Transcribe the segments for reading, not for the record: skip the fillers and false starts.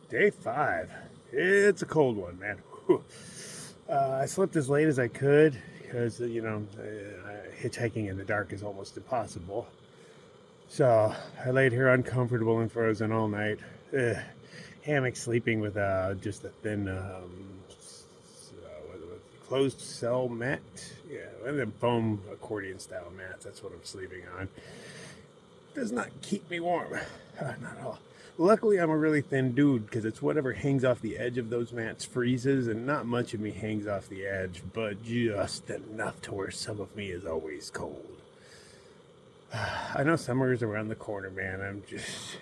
Day 5. It's a cold one, man. I slept as late as I could because, hitchhiking in the dark is almost impossible. So I laid here uncomfortable and frozen all night. Hammock sleeping with just a thin closed cell mat. Yeah, and then foam accordion style mats. That's what I'm sleeping on. Does not keep me warm. Not at all. Luckily, I'm a really thin dude because it's whatever hangs off the edge of those mats freezes, and not much of me hangs off the edge, but just enough to where some of me is always cold. I know summer is around the corner, man. I'm just,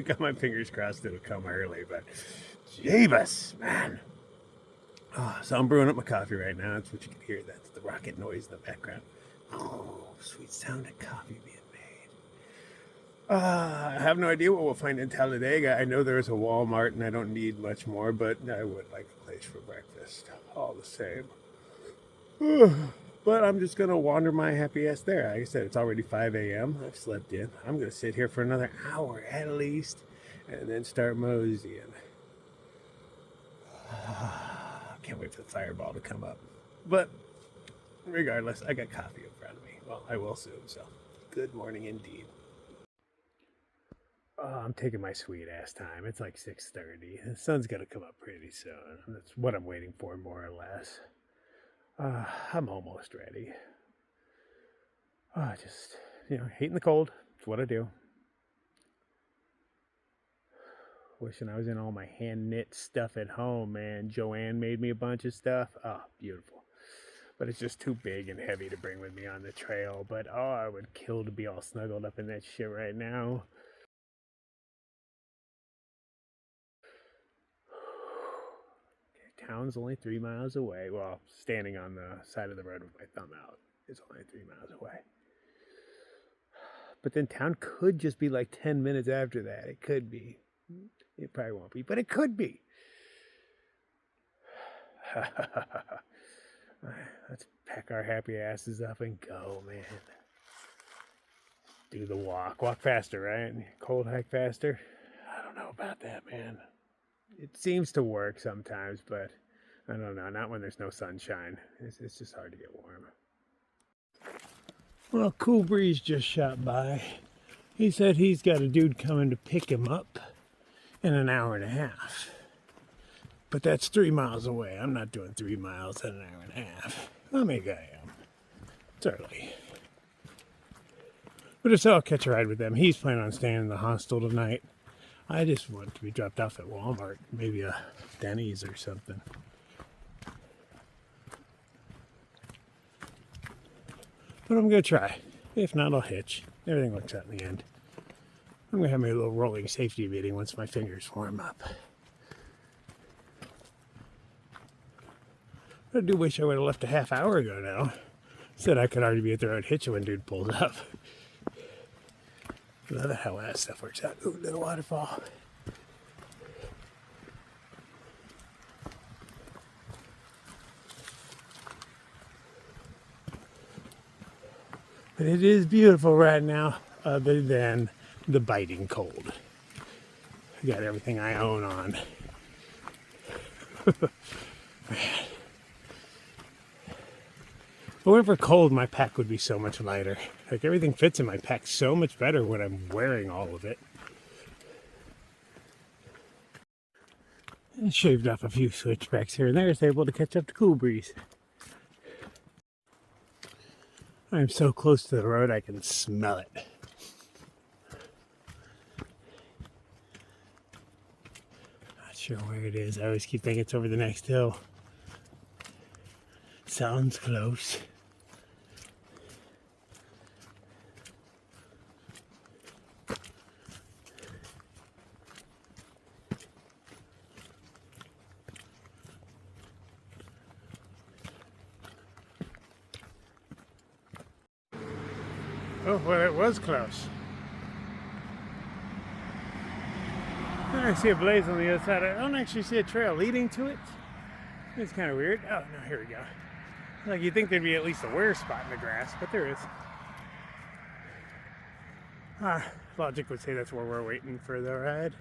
got my fingers crossed it'll come early, but Jeebus, man. So I'm brewing up my coffee right now. That's what you can hear. That's the rocket noise in the background. Oh, sweet sound of coffee being made. I have no idea what we'll find in Talladega. I know there's a Walmart and I don't need much more, but I would like a place for breakfast. All the same. But I'm just going to wander my happy ass there. Like I said, it's already 5 a.m. I've slept in. I'm going to sit here for another hour at least and then start moseying. Can't wait for the fireball to come up. But regardless, I got coffee in front of me. Well, I will soon, so good morning indeed. I'm taking my sweet ass time. It's like 6:30. The sun's going to come up pretty soon. That's what I'm waiting for, more or less. I'm almost ready. Just, hating the cold. It's what I do. Wishing I was in all my hand knit stuff at home, man. Joanne made me a bunch of stuff. Oh, beautiful. But it's just too big and heavy to bring with me on the trail. But I would kill to be all snuggled up in that shit right now. Town's only 3 miles away. Well, standing on the side of the road with my thumb out is only 3 miles away. But then town could just be like 10 minutes after that. It could be. It probably won't be, but it could be. Let's pack our happy asses up and go, man. Do the walk. Walk faster, right? Cold hike faster? I don't know about that, man. It seems to work sometimes, but I don't know. Not when there's no sunshine. It's just hard to get warm. Well, Cool Breeze just shot by. He said he's got a dude coming to pick him up in an hour and a half. But that's 3 miles away. I'm not doing 3 miles in an hour and a half. Well, maybe I am. It's early. But if so, I'll catch a ride with them. He's planning on staying in the hostel tonight. I just want to be dropped off at Walmart, maybe a Denny's or something. But I'm going to try. If not, I'll hitch. Everything works out in the end. I'm going to have my little rolling safety meeting once my fingers warm up. I do wish I would have left a half hour ago now. Said I could already be at the road hitching when dude pulled up. Love how that stuff works out. Ooh, little waterfall. But it is beautiful right now, other than the biting cold. I got everything I own on. Man. If it weren't for cold, my pack would be so much lighter. Like, everything fits in my pack so much better when I'm wearing all of it. And shaved off a few switchbacks here and there, so able to catch up to Cool Breeze. I'm so close to the road I can smell it. Not sure where it is. I always keep thinking it's over the next hill. Sounds close. Oh, well, it was close. I see a blaze on the other side. I don't actually see a trail leading to it. It's kind of weird. Oh, no, here we go. Like, you'd think there'd be at least a wear spot in the grass, but there is. Logic would say that's where we're waiting for the ride.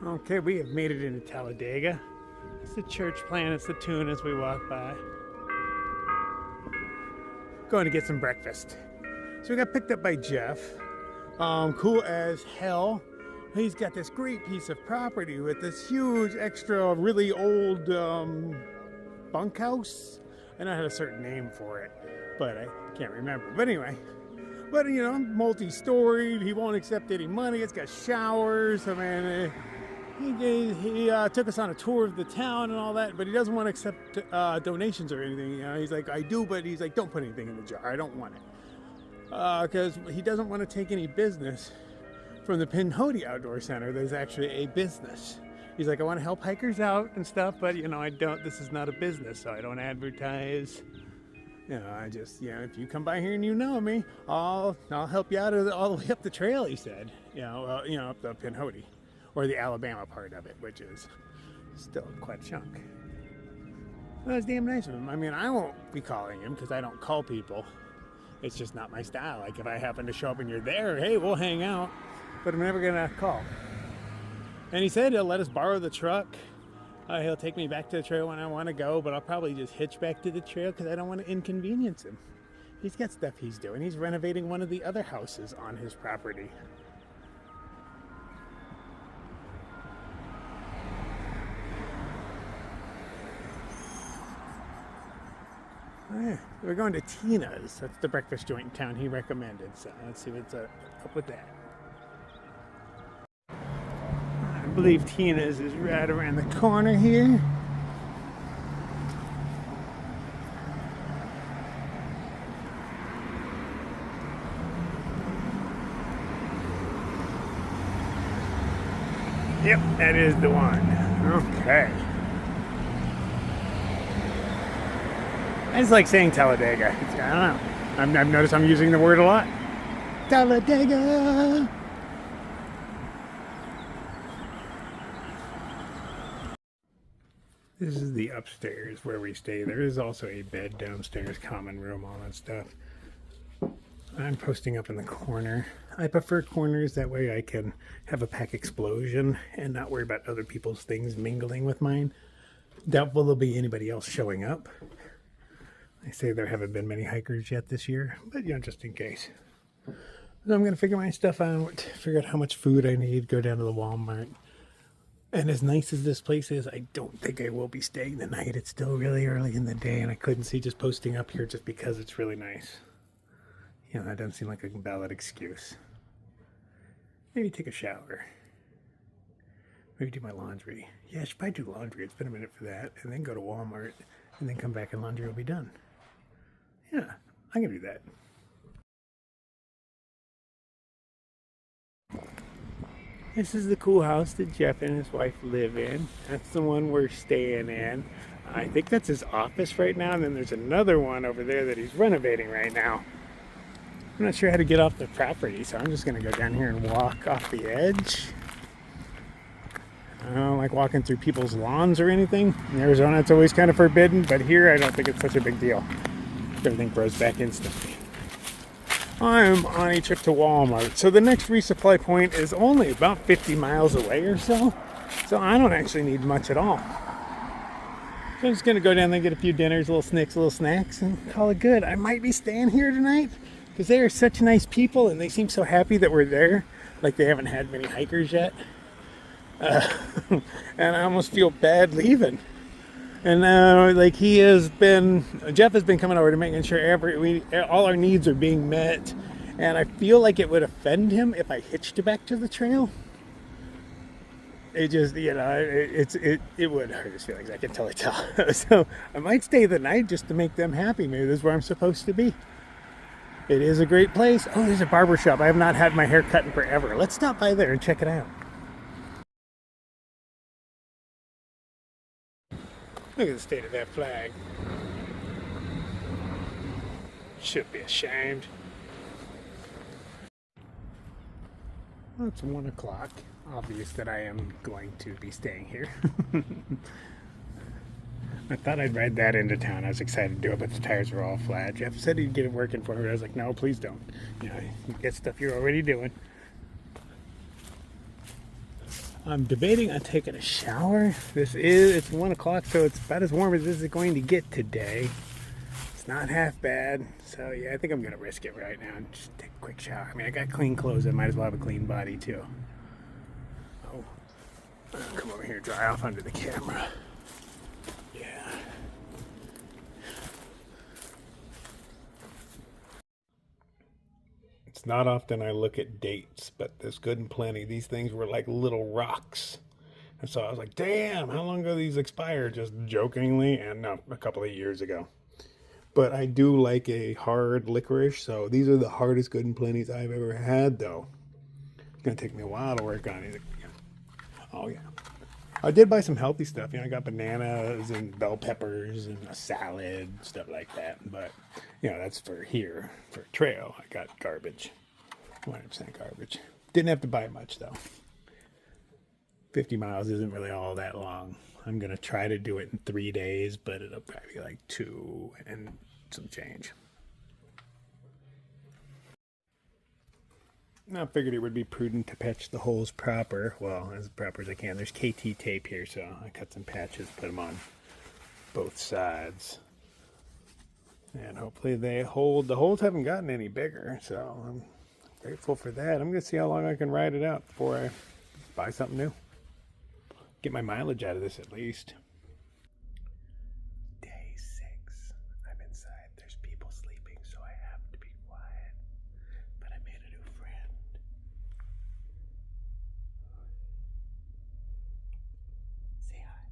Okay, we have made it into Talladega. It's the church playing, it's the tune as we walk by. Going to get some breakfast. So we got picked up by Jeff. Cool as hell. He's got this great piece of property with this huge, extra, really old bunkhouse. I know it had a certain name for it, but I can't remember. But anyway, you know, multi-storied. He won't accept any money. It's got showers. I mean, he took us on a tour of the town and all that, but he doesn't want to accept donations or anything. You know, he's like, I do, but he's like, don't put anything in the jar. I don't want it. Because he doesn't want to take any business from the Pinhoti Outdoor Center. There's actually a business. He's like, I want to help hikers out and stuff, but you know, I don't. This is not a business, so I don't advertise. You know, I just, you know, if you come by here and you know me, I'll help you out all the way up the trail. He said, you know, up the Pinhoti, or the Alabama part of it, which is still quite a chunk. Well, that's damn nice of him. I mean, I won't be calling him because I don't call people. It's just not my style. Like if I happen to show up and you're there, hey, we'll hang out, but I'm never gonna call. And he said he'll let us borrow the truck. He'll take me back to the trail when I want to go, but I'll probably just hitch back to the trail because I don't want to inconvenience him. He's got stuff he's doing. He's renovating one of the other houses on his property. Oh, yeah. We're going to Tina's. That's the breakfast joint in town he recommended. So let's see what's up with that. I believe Tina's is right around the corner here. Yep, that is the one. Okay. I just like saying Talladega. I don't know. I've noticed I'm using the word a lot. Talladega! This is the upstairs where we stay. There is also a bed downstairs, common room, all that stuff. I'm posting up in the corner. I prefer corners, that way I can have a pack explosion and not worry about other people's things mingling with mine. Doubtful there'll be anybody else showing up. They say there haven't been many hikers yet this year, but you know, just in case. So I'm going to figure my stuff out, figure out how much food I need, go down to the Walmart. And as nice as this place is, I don't think I will be staying the night. It's still really early in the day, and I couldn't see just posting up here just because it's really nice. You know, that doesn't seem like a valid excuse. Maybe take a shower. Maybe do my laundry. Yeah, I should probably do laundry. It's been a minute for that. And then go to Walmart, and then come back and laundry will be done. Yeah, I'm going to do that. This is the cool house that Jeff and his wife live in. That's the one we're staying in. I think that's his office right now, and then there's another one over there that he's renovating right now. I'm not sure how to get off the property, so I'm just going to go down here and walk off the edge. I don't like walking through people's lawns or anything. In Arizona, it's always kind of forbidden, but here I don't think it's such a big deal. Everything grows back instantly. I'm on a trip to Walmart. So the next resupply point is only about 50 miles away or so. So I don't actually need much at all. So I'm just going to go down there and get a few dinners, little snacks, and call it good. I might be staying here tonight because they are such nice people and they seem so happy that we're there. Like they haven't had many hikers yet. And I almost feel bad leaving. And like Jeff has been coming over to making sure all our needs are being met. And I feel like it would offend him if I hitched back to the trail. It just, you know, it would hurt his feelings. I can tell. So I might stay the night just to make them happy. Maybe this is where I'm supposed to be. It is a great place. Oh, there's a barber shop. I have not had my hair cut in forever. Let's stop by there and check it out. Look at the state of that flag. Should be ashamed. Well, it's 1 o'clock. Obvious that I am going to be staying here. I thought I'd ride that into town. I was excited to do it, but the tires were all flat. Jeff said he'd get it working for me. I was like, no, please don't. You know, you get stuff you're already doing. I'm debating on taking a shower. It's 1 o'clock, so it's about as warm as this is going to get today. It's not half bad. So yeah, I think I'm gonna risk it right now and just take a quick shower. I mean, I got clean clothes. I might as well have a clean body too. Oh, come over here, dry off under the camera. Yeah. It's not often I look at dates, but there's good and plenty. These things were like little rocks. And so I was like, damn, how long ago these expired? Just jokingly, and no, a couple of years ago. But I do like a hard licorice, so these are the hardest good and plenties I've ever had, though. It's gonna take me a while to work on it. Oh yeah. I did buy some healthy stuff. You know, I got bananas and bell peppers and a salad, stuff like that. But, you know, that's for here. For trail, I got garbage. 100% garbage. Didn't have to buy much, though. 50 miles isn't really all that long. I'm going to try to do it in 3 days, but it'll probably be like 2 and some change. I figured it would be prudent to patch the holes proper. Well, as proper as I can. There's KT tape here, so I cut some patches, put them on both sides. And hopefully they hold. The holes haven't gotten any bigger, so I'm grateful for that. I'm going to see how long I can ride it out before I buy something new. Get my mileage out of this at least. Day 6. I'm inside. There's people sleeping, so I have to be quiet. But I made a new friend. Say hi.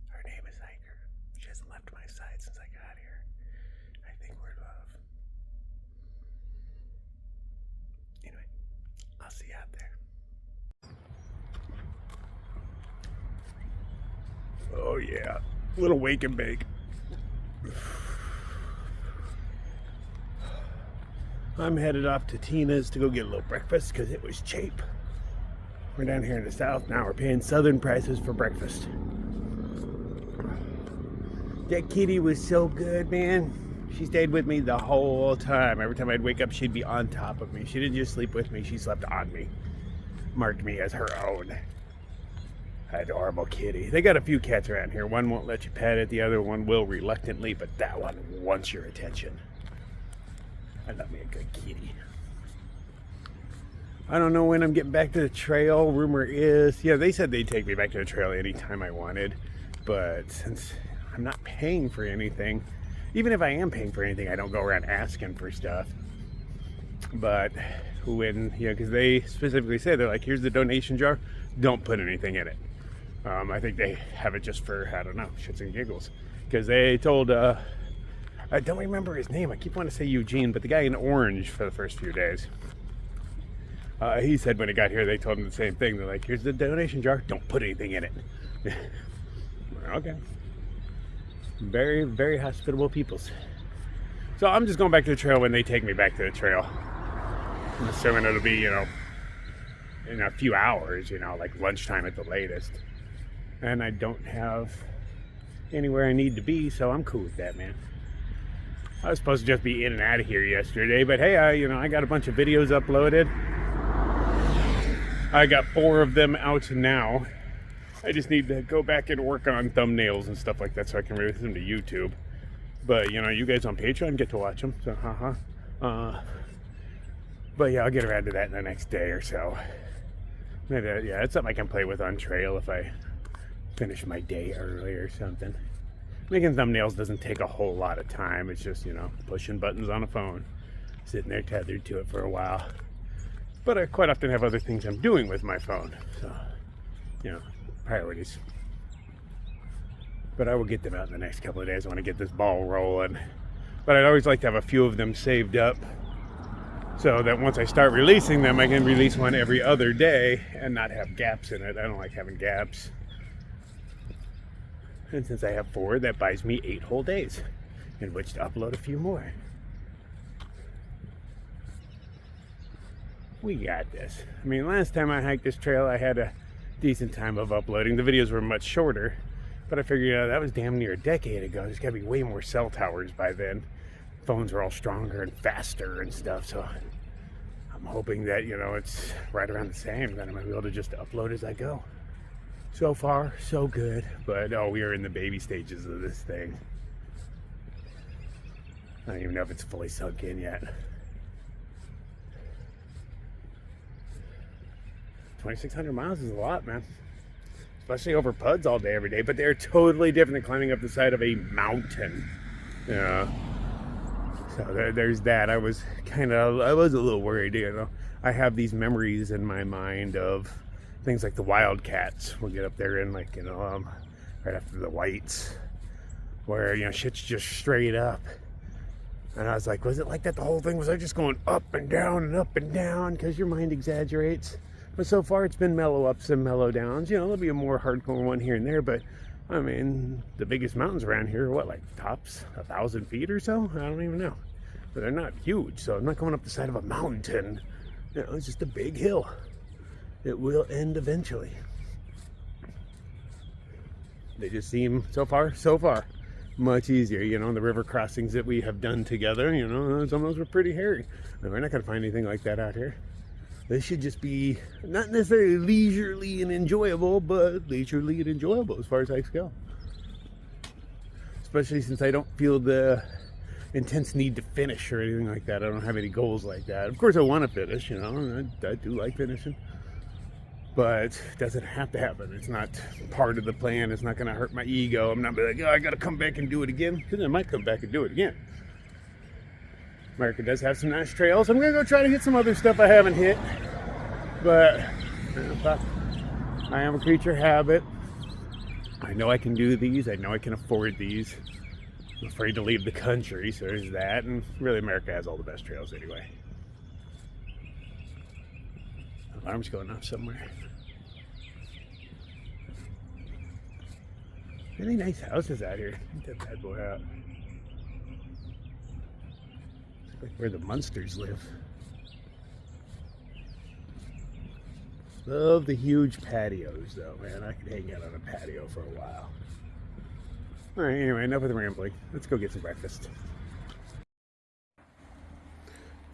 Her name is Hiker. She hasn't left my side since I got here. I think we're love. Anyway, I'll see you out there. Oh yeah, a little wake and bake. I'm headed off to Tina's to go get a little breakfast because it was cheap. We're down here in the south now. We're paying southern prices for breakfast. That kitty was so good, man. She stayed with me the whole time. Every time I'd wake up, she'd be on top of me. She didn't just sleep with me, she slept on me. Marked me as her own. Adorable kitty. They got a few cats around here. One won't let you pet it, the other one will reluctantly, but that one wants your attention. I love me a good kitty. I don't know when I'm getting back to the trail. Rumor is, yeah, they said they'd take me back to the trail anytime I wanted, but since I'm not paying for anything, even if I am paying for anything, I don't go around asking for stuff. But when, you know, because they specifically say, they're like, here's the donation jar, don't put anything in it. I think they have it just for, I don't know, shits and giggles. Because they told, I don't remember his name. I keep wanting to say Eugene, but the guy in orange for the first few days. He said when he got here, they told him the same thing. They're like, here's the donation jar. Don't put anything in it. Okay. Very, very hospitable peoples. So I'm just going back to the trail when they take me back to the trail. I'm assuming it'll be, you know, in a few hours, you know, like lunchtime at the latest. And I don't have anywhere I need to be, so I'm cool with that, man. I was supposed to just be in and out of here yesterday, but hey, I got a bunch of videos uploaded. I got 4 of them out now. I just need to go back and work on thumbnails and stuff like that so I can release them to YouTube. But, you know, you guys on Patreon get to watch them, so but yeah, I'll get around to that in the next day or so. Maybe, yeah, it's something I can play with on trail if I finish my day early or something. Making thumbnails doesn't take a whole lot of time. It's just, you know, pushing buttons on a phone, sitting there tethered to it for a while. But I quite often have other things I'm doing with my phone. So, you know, priorities. But I will get them out in the next couple of days. I want to get this ball rolling. But I'd always like to have a few of them saved up so that once I start releasing them, I can release one every other day and not have gaps in it. I don't like having gaps. And since I have 4, that buys me 8 whole days in which to upload a few more. We got this. I mean, last time I hiked this trail, I had a decent time of uploading. The videos were much shorter, but I figured that was damn near a decade ago. There's got to be way more cell towers by then. Phones are all stronger and faster and stuff, so I'm hoping that, you know, it's right around the same, that I'm gonna be able to just upload as I go. So far, so good, but oh, we are in the baby stages of this thing. I don't even know if it's fully sunk in yet. 2,600 miles is a lot, man. Especially over PUDs all day, every day, but they're totally different than climbing up the side of a mountain. Yeah. So there's that. I was a little worried, you know. I have these memories in my mind of things like the Wildcats. We'll get up there in, like, you know, right after the Whites, where, you know, shit's just straight up. And I was like, was it like that the whole thing? Was I just going up and down and up and down? Because your mind exaggerates. But so far, it's been mellow ups and mellow downs. You know, there'll be a more hardcore one here and there. But, I mean, the biggest mountains around here are what, like tops 1,000 feet or so? I don't even know. But they're not huge. So I'm not going up the side of a mountain. You know, it's just a big hill. It will end eventually. They just seem, so far, much easier. You know, the river crossings that we have done together, you know, some of those were pretty hairy. And we're not going to find anything like that out here. This should just be not necessarily leisurely and enjoyable, but leisurely and enjoyable as far as hikes go. Especially since I don't feel the intense need to finish or anything like that. I don't have any goals like that. Of course, I want to finish, you know, I do like finishing. But it doesn't have to happen. It's not part of the plan. It's not going to hurt my ego. I'm not like, oh, I got to come back and do it again. Because I might come back and do it again. America does have some nice trails. I'm going to go try to hit some other stuff I haven't hit. But I am a creature of habit. I know I can do these. I know I can afford these. I'm afraid to leave the country, so there's that. And really, America has all the best trails anyway. Alarm's going off somewhere. Really nice houses out here. Get that bad boy out. It's like where the Munsters live. Love the huge patios, though, man. I could hang out on a patio for a while. All right, anyway, enough of the rambling. Let's go get some breakfast.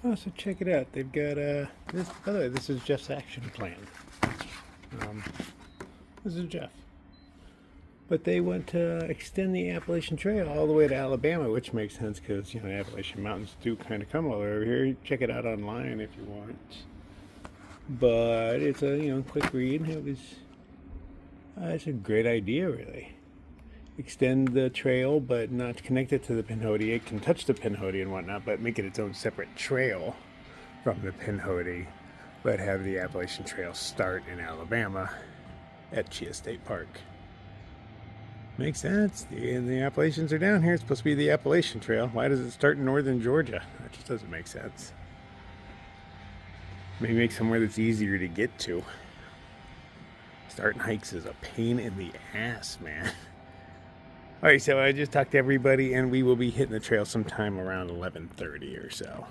Oh, so check it out. They've got this. By the way, this is Jeff's action plan. This is Jeff. But they want to extend the Appalachian Trail all the way to Alabama, which makes sense because, you know, Appalachian Mountains do kind of come all the way over here. Check it out online if you want. But it's a, you know, quick read. It's a great idea, really. Extend the trail, but not connect it to the Pinhoti. It can touch the Pinhoti and whatnot, but make it its own separate trail from the Pinhoti. But have the Appalachian Trail start in Alabama at Chia State Park. Makes sense. The Appalachians are down here. It's supposed to be the Appalachian Trail. Why does it start in northern Georgia? That just doesn't make sense. Maybe make somewhere that's easier to get to. Starting hikes is a pain in the ass, man. All right, so I just talked to everybody, and we will be hitting the trail sometime around 11:30 or so.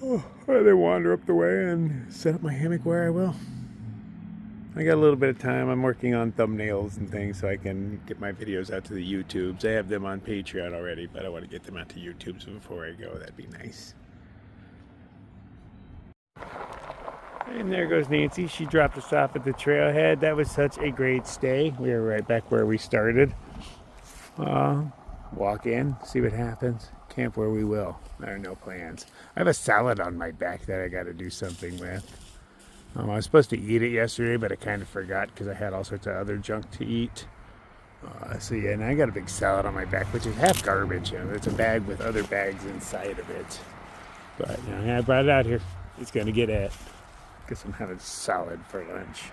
Oh, I then wander up the way and set up my hammock where I will. I got a little bit of time. I'm working on thumbnails and things so I can get my videos out to the YouTubes. I have them on Patreon already, but I want to get them out to YouTube before I go. That'd be nice. And there goes Nancy. She dropped us off at the trailhead. That was such a great stay. We were right back where we started. Walk in, see what happens. Camp where we will. There are no plans. I have a salad on my back that I got to do something with. I was supposed to eat it yesterday, but I kind of forgot because I had all sorts of other junk to eat. So yeah, and I got a big salad on my back, which is half garbage. You know, it's a bag with other bags inside of it. But you know, I brought it out here. It's gonna get it. Guess I'm having salad for lunch.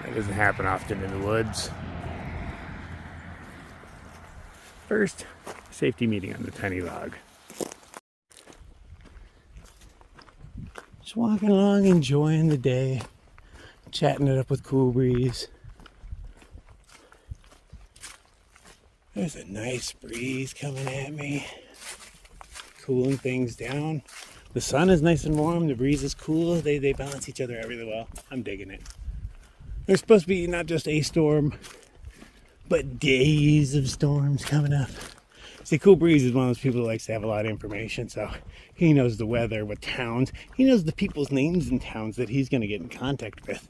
That doesn't happen often in the woods. First, safety meeting on the tiny log. Just walking along, enjoying the day, chatting it up with Cool Breeze. There's a nice breeze coming at me, cooling things down. The sun is nice and warm, the breeze is cool, they balance each other out really well. I'm digging it. There's supposed to be not just a storm, but days of storms coming up. See, Cool Breeze is one of those people who likes to have a lot of information, so he knows the weather, what towns. He knows the people's names in towns that he's going to get in contact with.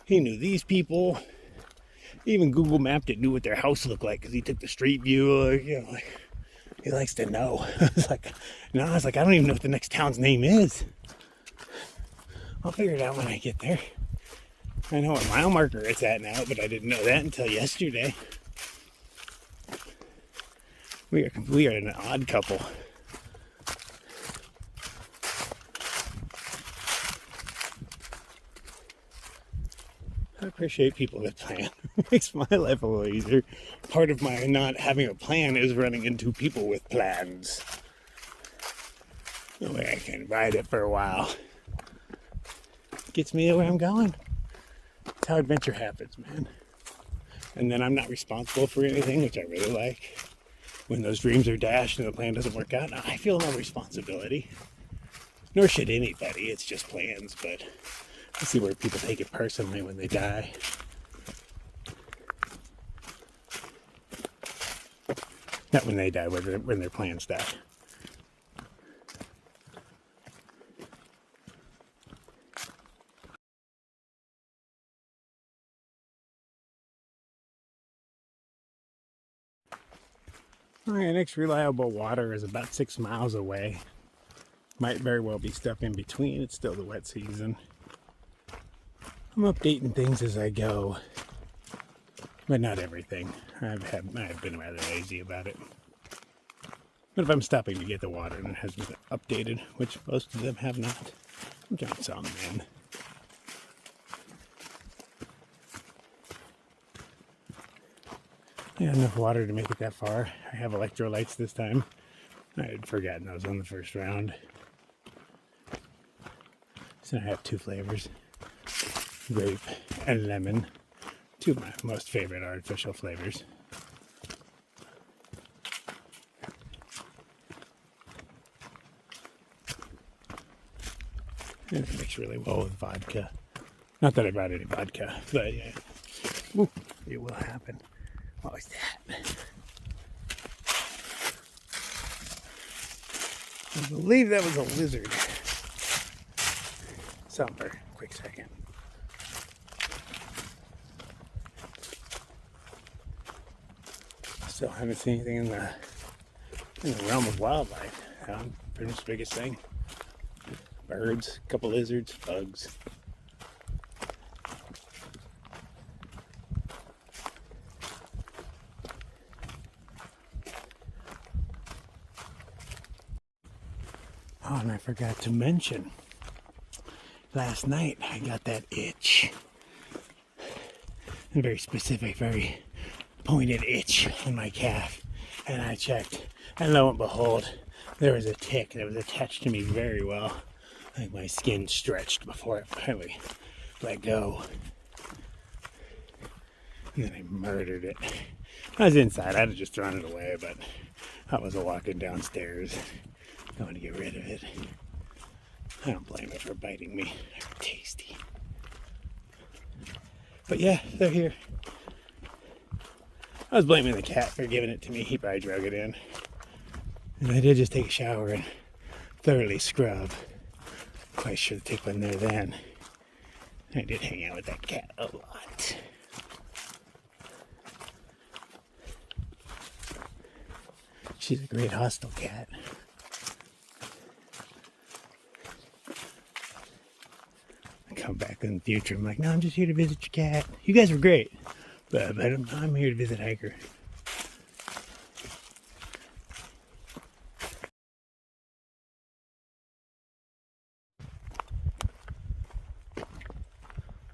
He knew these people. Even Google mapped it, knew what their house looked like because he took the street view. Like, he likes to know. I was like, I don't even know what the next town's name is. I'll figure it out when I get there. I know what mile marker it's at now, but I didn't know that until yesterday. We are an odd couple. I appreciate people that plan. It makes my life a little easier. Part of my not having a plan is running into people with plans. That way I can ride it for a while. Gets me to where I'm going. That's how adventure happens, man. And then I'm not responsible for anything, which I really like. When those dreams are dashed and the plan doesn't work out, I feel no responsibility. Nor should anybody. It's just plans, but I see where people take it personally when they die. Not when they die, when their plans die. Alright, next reliable water is about 6 miles away. Might very well be stuff in between. It's still the wet season. I'm updating things as I go, but not everything. I've been rather lazy about it. But if I'm stopping to get the water and it hasn't been updated, which most of them have not, I'm trying some in. I had enough water to make it that far. I have electrolytes this time. I had forgotten those on the first round. So I have 2 flavors. Grape and lemon. 2 of my most favorite artificial flavors. And it mixes really well with vodka. Not that I brought any vodka, but yeah. Ooh, it will happen. What was that? I believe that was a lizard. Stop for a quick second. Still haven't seen anything in the realm of wildlife. Pretty much the biggest thing. Birds, a couple lizards, bugs. Oh, and I forgot to mention, last night I got that itch. A very specific, very pointed itch on my calf. And I checked, and lo and behold, there was a tick that was attached to me very well. I think my skin stretched before it finally let go. And then I murdered it. I was inside, I'd have just thrown it away, but I was walking downstairs. Going to get rid of it. I don't blame it for biting me. They're tasty. But yeah, they're here. I was blaming the cat for giving it to me. He probably drug it in. And I did just take a shower and thoroughly scrub. Quite sure the tick wasn't there then. I did hang out with that cat a lot. She's a great hostile cat. Come back in the future. I'm like, no, I'm just here to visit your cat. You guys were great, but I'm here to visit Hiker.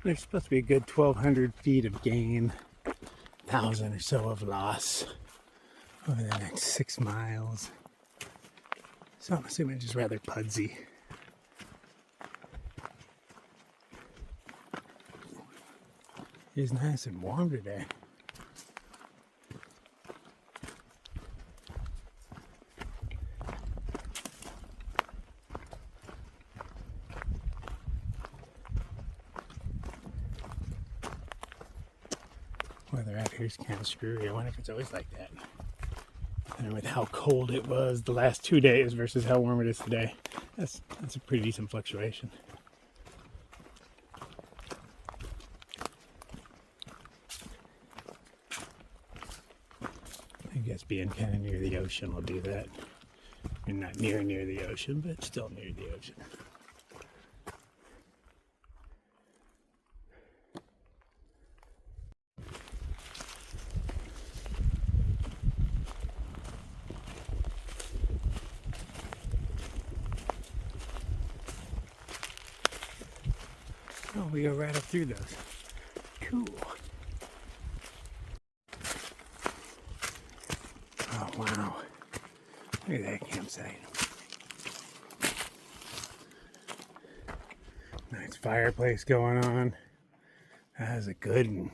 There's supposed to be a good 1,200 feet of gain, 1,000 or so of loss over the next 6 miles. So I'm assuming it's just rather pudsy. It's nice and warm today. Boy, weather out here is kind of screwy. I wonder if it's always like that. And with how cold it was the last 2 days versus how warm it is today, that's a pretty decent fluctuation. I guess being kind of near the ocean will do that. You're not near the ocean, but still near the ocean. Oh, we go right up through those. Cool. Oh, wow. Look at that campsite. Nice fireplace going on. That is a good one.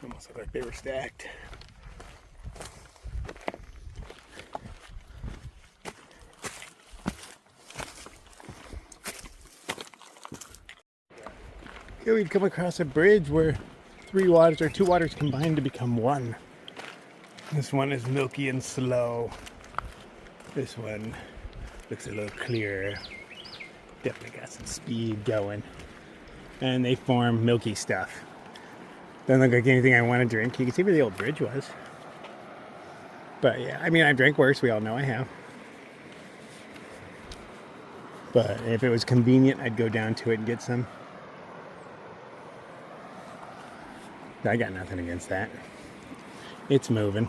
Almost looked like they were stacked. Okay, we've come across a bridge where two waters combined to become one. This one is milky and slow. This one looks a little clearer. Definitely got some speed going. And they form milky stuff. Doesn't look like anything I want to drink. You can see where the old bridge was. But yeah, I mean, I've drank worse. We all know I have. But if it was convenient, I'd go down to it and get some. I got nothing against that. It's moving.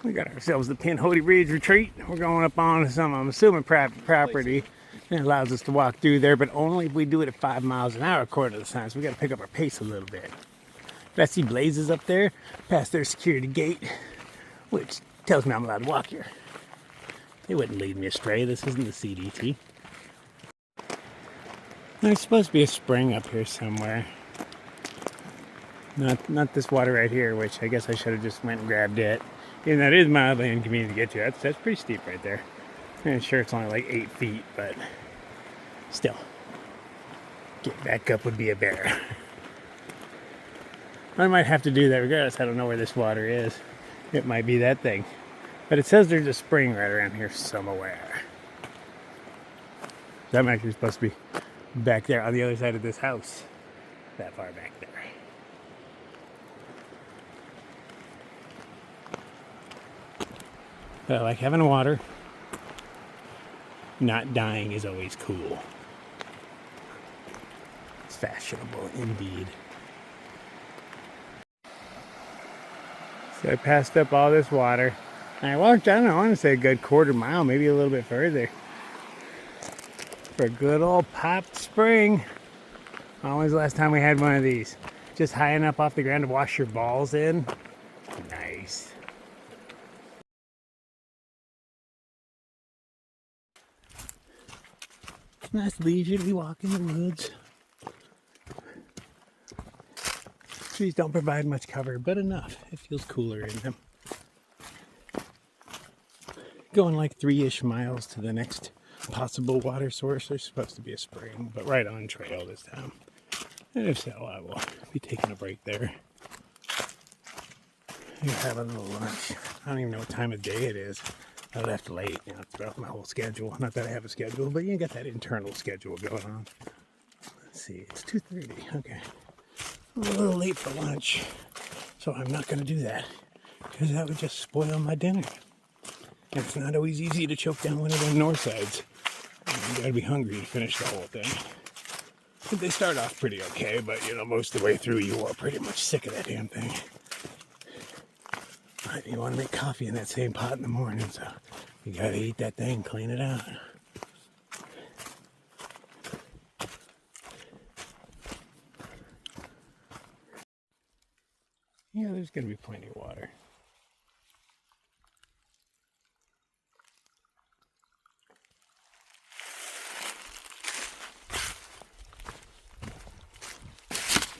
We got ourselves the Pinhoti Ridge Retreat. We're going up on some, I'm assuming, private property. It allows us to walk through there, but only if we do it at 5 miles an hour according to the signs. So we got to pick up our pace a little bit. But I see blazes up there past their security gate, which tells me I'm allowed to walk here. They wouldn't lead me astray. This isn't the CDT. There's supposed to be a spring up here somewhere. Not this water right here, which I guess I should have just went and grabbed it. And that is mildly inconvenient to get to. That's pretty steep right there. I'm sure it's only like 8 feet, but still, get back up would be a bear. I might have to do that regardless. I don't know where this water is. It might be that thing. But it says there's a spring right around here somewhere. That might be supposed to be back there on the other side of this house. That far back there. But I like having water. Not dying is always cool. It's fashionable indeed. So I passed up all this water. And I walked, I don't know, I want to say a good quarter mile, maybe a little bit further. For a good old popped spring. When was the last time we had one of these? Just high enough off the ground to wash your balls in. Nice. Nice leisurely walk in the woods. Trees don't provide much cover, but enough. It feels cooler in them. Going like 3-ish miles to the next possible water source. There's supposed to be a spring, but right on trail this time. And if so, I will be taking a break there. I'm having a little lunch. I don't even know what time of day it is. I left late, you know, throughout my whole schedule. Not that I have a schedule, but you got that internal schedule going on. Let's see, it's 2:30. Okay. I'm a little late for lunch, so I'm not going to do that because that would just spoil my dinner. And it's not always easy to choke down one of them north sides. You got to be hungry to finish the whole thing. But they start off pretty okay, but you know, most of the way through you are pretty much sick of that damn thing. But you want to make coffee in that same pot in the morning, so you got to eat that thing, clean it out. Yeah, there's going to be plenty of water.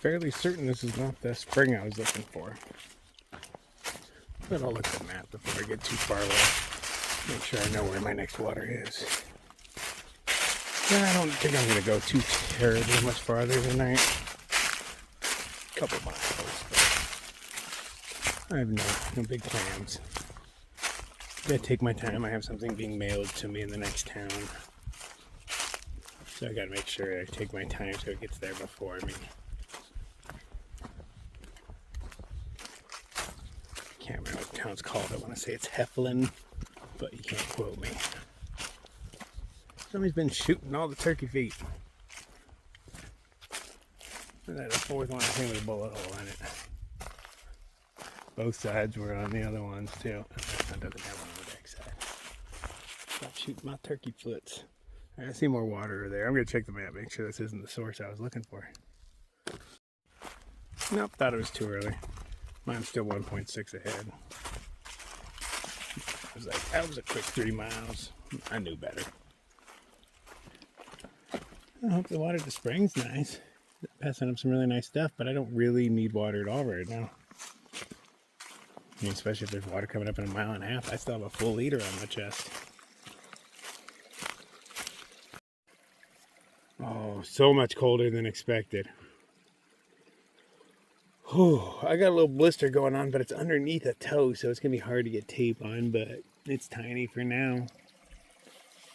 fairly certain this is not the spring I was looking for. But I'll look at the map before I get too far away. Make sure I know where my next water is. Yeah, I don't think I'm going to go too terribly much farther tonight. A couple miles, but I have no big plans. I take my time. I have something being mailed to me in the next town. So I gotta make sure I take my time so it gets there before me. Can't remember what the town's called. I want to say it's Heflin, but you can't quote me. Somebody's been shooting all the turkey feet. And then the fourth one, I think, with a bullet hole in it. Both sides were on the other ones too. That doesn't have one on the back side. Stop shooting my turkey foots. I see more water there. I'm gonna check the map, make sure this isn't the source I was looking for. Nope, thought it was too early. Mine's still 1.6 ahead. I was like, that was a quick 3 miles. I knew better. I hope the water at the spring's nice. Passing up some really nice stuff, but I don't really need water at all right now. I mean, especially if there's water coming up in 1.5 miles. I still have a full liter on my chest. Oh, so much colder than expected. Whew, I got a little blister going on, but it's underneath a toe, so it's going to be hard to get tape on, but it's tiny for now.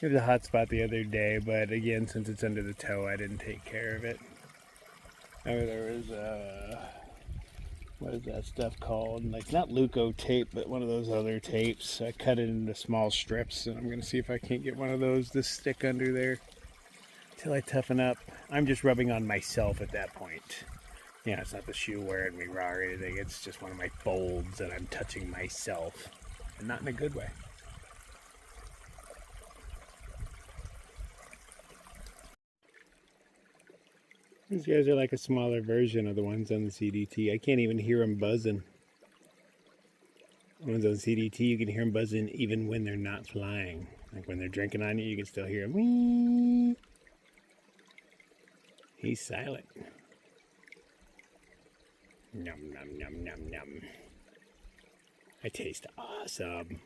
It was a hot spot the other day, but again, since it's under the toe, I didn't take care of it. There was what is that stuff called? Like, not Luco tape, but one of those other tapes. I cut it into small strips, and I'm going to see if I can't get one of those to stick under there until I toughen up. I'm just rubbing on myself at that point. Yeah, it's not the shoe wearing me raw or anything. It's just one of my folds, and I'm touching myself, and not in a good way. These guys are like a smaller version of the ones on the CDT. I can't even hear them buzzing. The ones on the CDT, you can hear them buzzing even when they're not flying. Like when they're drinking on you, you can still hear them. Whee! He's silent. Num, num, num, num, num. I taste awesome.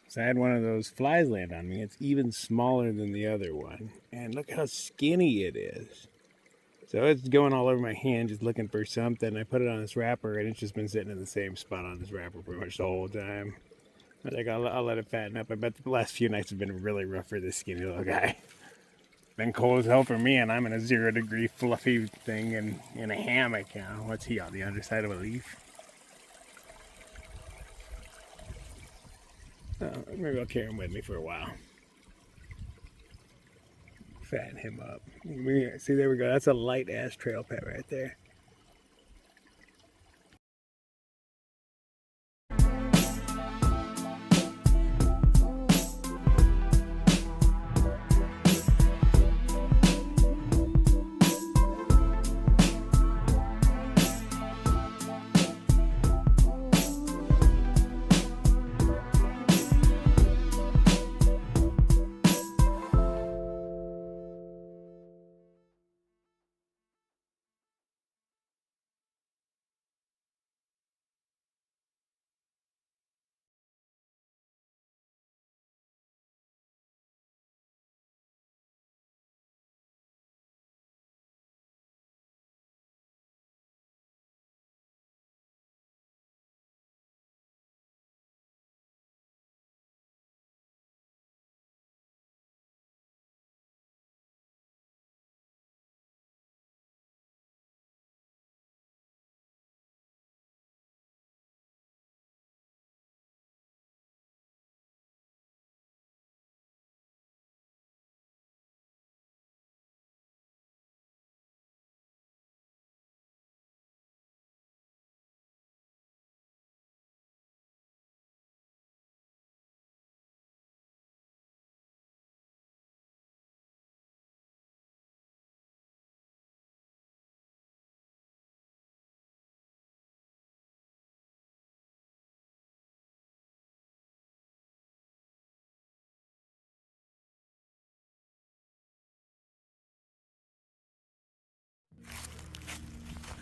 So I had one of those flies land on me. It's even smaller than the other one. And look how skinny it is. So it's going all over my hand just looking for something. I put it on this wrapper and it's just been sitting in the same spot on this wrapper pretty much the whole time. I think I'll let it fatten up. I bet the last few nights have been really rough for this skinny little guy. Been cold as hell for me, and I'm in a 0-degree fluffy thing and in a hammock. You know, what's he on the underside of a leaf? Maybe I'll carry him with me for a while. Fatten him up. See, there we go. That's a light ass trail pet right there.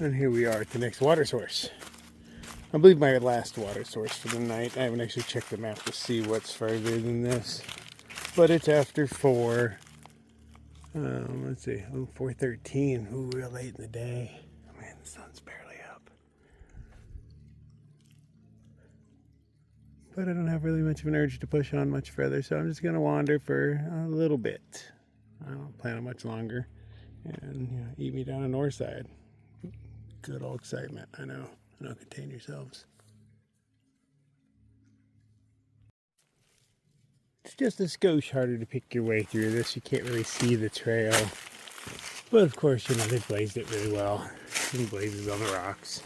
And here we are at the next water source. I believe my last water source for the night. I haven't actually checked the map to see what's further than this. But it's after 4. Let's see. 4:13. Ooh, real late in the day. Oh, man, the sun's barely up. But I don't have really much of an urge to push on much further, so I'm just going to wander for a little bit. I don't plan on much longer. And, eat me down the north side. Good old excitement. I know. Contain yourselves. It's just a skosh harder to pick your way through this. You can't really see the trail. But of course, they blazed it really well. Some blazes on the rocks.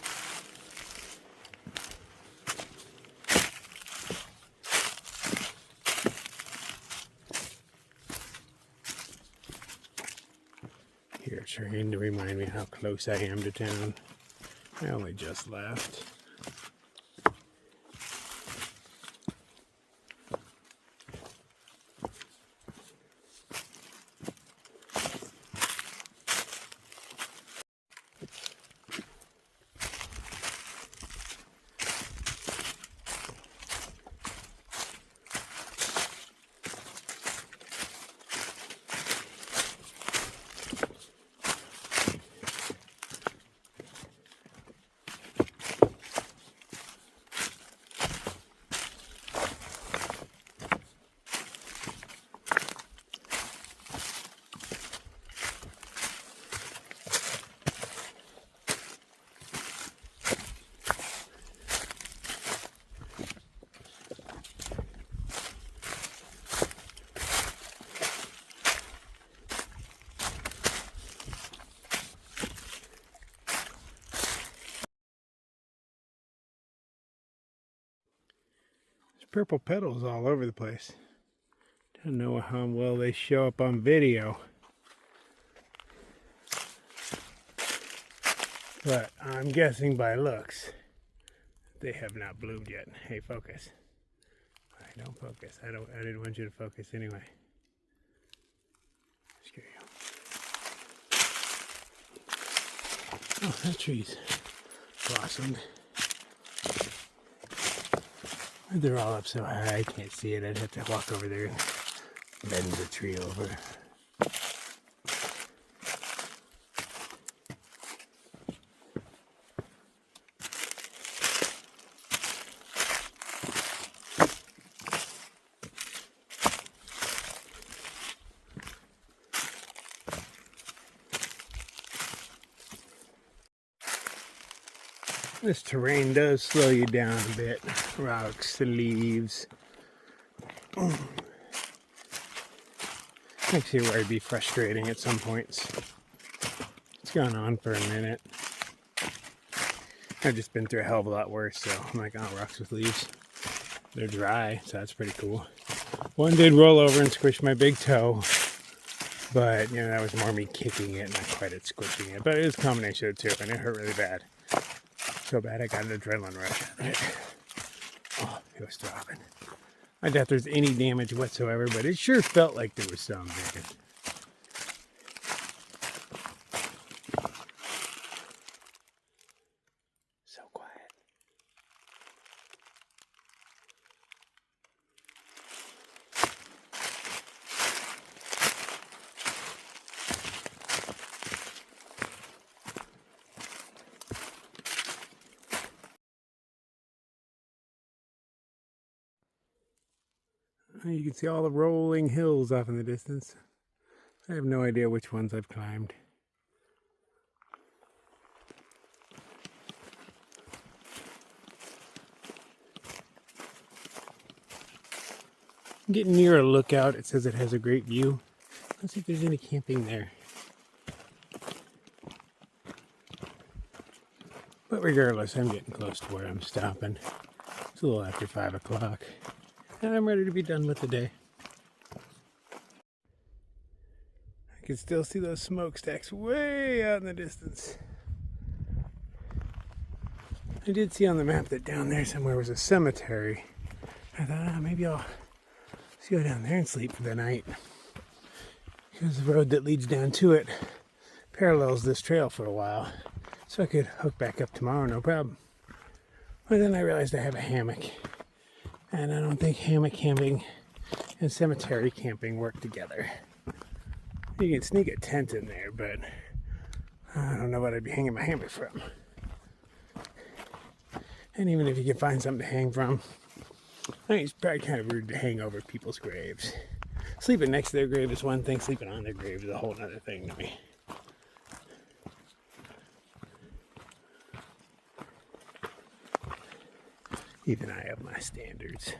Here, trying to remind me how close I am to town. I only just left. Purple petals all over the place. Don't know how well they show up on video. But I'm guessing by looks, they have not bloomed yet. Hey, focus. Don't focus. I didn't want you to focus anyway. Scare you. Oh, that tree's blossomed. They're all up so high I can't see it. I'd have to walk over there and bend the tree over. This terrain does slow you down a bit. Rocks, the leaves. Makes your way be frustrating at some points. It's gone on for a minute. I've just been through a hell of a lot worse, so I'm like, oh, rocks with leaves. They're dry, so that's pretty cool. One did roll over and squish my big toe, but that was more me kicking it, not quite it squishing it. But it was a combination of the two, and it hurt really bad. So bad I got an adrenaline rush out of it. Oh, it was throbbing. I doubt there's any damage whatsoever, but it sure felt like there was some there. So quiet. You can see all the rolling hills off in the distance. I have no idea which ones I've climbed. I'm getting near a lookout. It says it has a great view. Let's see if there's any camping there. But regardless, I'm getting close to where I'm stopping. It's a little after 5 o'clock. And I'm ready to be done with the day. I can still see those smokestacks way out in the distance. I did see on the map that down there somewhere was a cemetery. I thought, maybe I'll just go down there and sleep for the night. Because the road that leads down to it parallels this trail for a while. so I could hook back up tomorrow, no problem. But then I realized I have a hammock, and I don't think hammock camping and cemetery camping work together. You can sneak a tent in there, but I don't know what I'd be hanging my hammock from. And even if you can find something to hang from, I think it's probably kind of rude to hang over people's graves. Sleeping next to their grave is one thing, sleeping on their grave is a whole other thing to me. Even I have my standards.